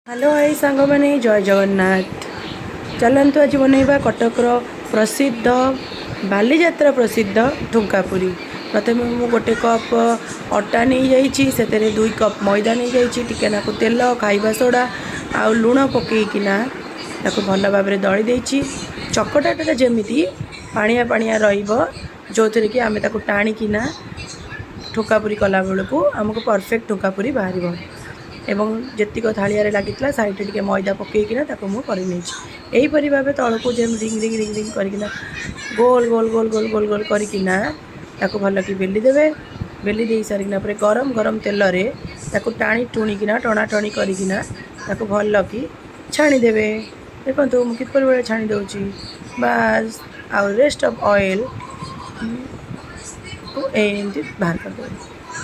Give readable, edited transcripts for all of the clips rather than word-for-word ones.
Hello आई सांग मैंने जय जगन्नाथ। चलतु आज बनइबा कटकर प्रसिद्ध बाली यात्रा प्रसिद्ध ठुंकापुरी। प्रथम मु गोटे कप अटा नहीं जाइए से 2 कप मैदा नहीं जाइए टिकेनाकु तेल खाइबा सोडा आ लुण पकईकिना भल भाव में दली देछि। चकटाटा जमी पानिया पानिया जो थे कि आम टाणिकिना ठुंकापुरी कला बेलू आमको परफेक्ट ठुंकापुरी बाहर एवं जेतिक थालिया लगी साइड टे मैदा पकईकिना यहीपरी भाव तौक जेम रिंग रिंग रिंग रिंग करना गोल गोल गोल गोल गोल गोल करना भल कि बेली देवे। बेली दे सारिना गरम गरम तेल रे टाणी टुणिकिना टणा टणी करना भल कि छाणीदेवे। देखो मुझे किपर बेले छाणी दूची बास आउ रेस्ट ऑफ ऑयल को एमती बाहर करदे।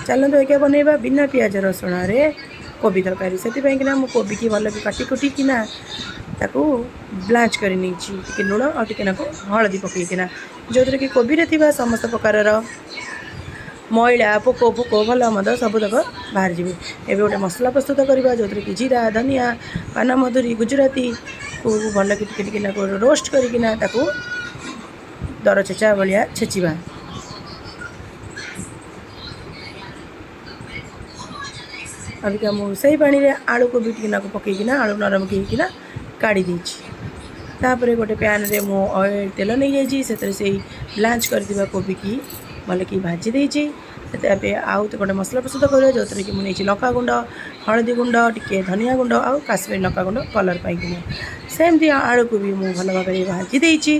चलते एक बनइबा बिना पियाज रसुण रे कोबी तरकारी। से कोबी की भल काटी कुटिकिना ब्लांच कर लुण और हलदी पकईकिना जो कि कोबी रे थिबा समस्त प्रकार मैला पोक फोक भल मद सबुतक बाहर जाए। एवं गोटे मसला प्रस्तुत करवा जो कि जीरा धनिया पान मधुरी गुजराती को भल कि रोस्ट करना दर छेचा भाया छेचिबा। अबिका मुझे पानी रे आलू को भी पकईकिना आलू नरम किना काढ़ी तापर गोटे पैन रे मु ऑयल तेल नहीं जाइए से ब्लांच कर कोबी की भल कि भाजी देछि। आउ तो गोटे मसला प्रस्तुत कर जो कि मुझे लंका गुंड हलदी गुंड टिके धनिया गुंड आउ काश्मीरी लंका गुंड कलर पाइकिना सेमती आलू को भी मुझे भल भाव भाजी देछि।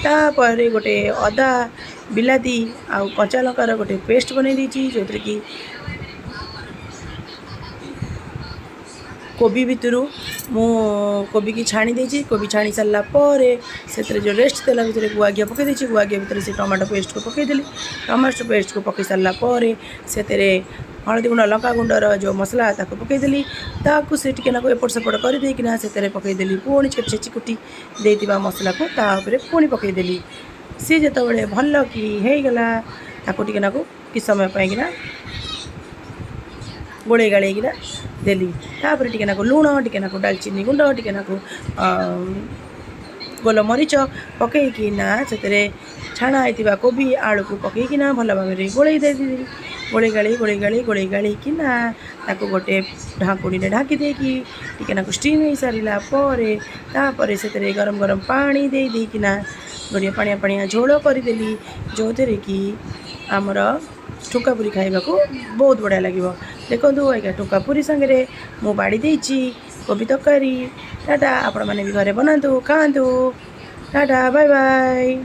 तापर गोटे अदा बिलाती आउ कच्चा लंकार गोटे पेस्ट बन जो कि कोबी भितर मु कोबी की छाणी देछि। कोबी छाणी सारा पर से जो रेस्ट तेल भितर गुआ घी पकई देछि। गुआ घी भितर से टमाटो पेस्ट को पकईदेली। टमाटो पेस्ट को पकई सारा पर से हलदी गुंड लंका गुंडर जो मसला पकईदेली। से एपट सेपट करदेकिना से पकईदेली पुणी छेची कुटी देइतिबा मसला को पुणी पकईदेली। सी जो भल कि होगला कि समय पाइकिना गोड़े गाड़ेकिना देली। तापर टिके लुण टिके डालचीनी गुंड टिके गोल मरीच पकईकिना से छाणा होता कोबी आलू को पकईकिना भल भाव में गोलई देदी। गोड़े गाड़ी किना गोटे ढाकुणी ढाकी देकी टिके स्टीम हो सारा पर से गरम गरम पानी देकिना गोटे पानिया पानिया झोल करदेली जो थे कि आमर ठुंकापुरी खाइबा को बहुत बढ़िया लगे। देखो ये ठुंकापुरी संगे मु बाड़ी देछि कोबी तरकारी। टाटा आपण मैंने भी घरे बनातु खातु। Tata bye bye.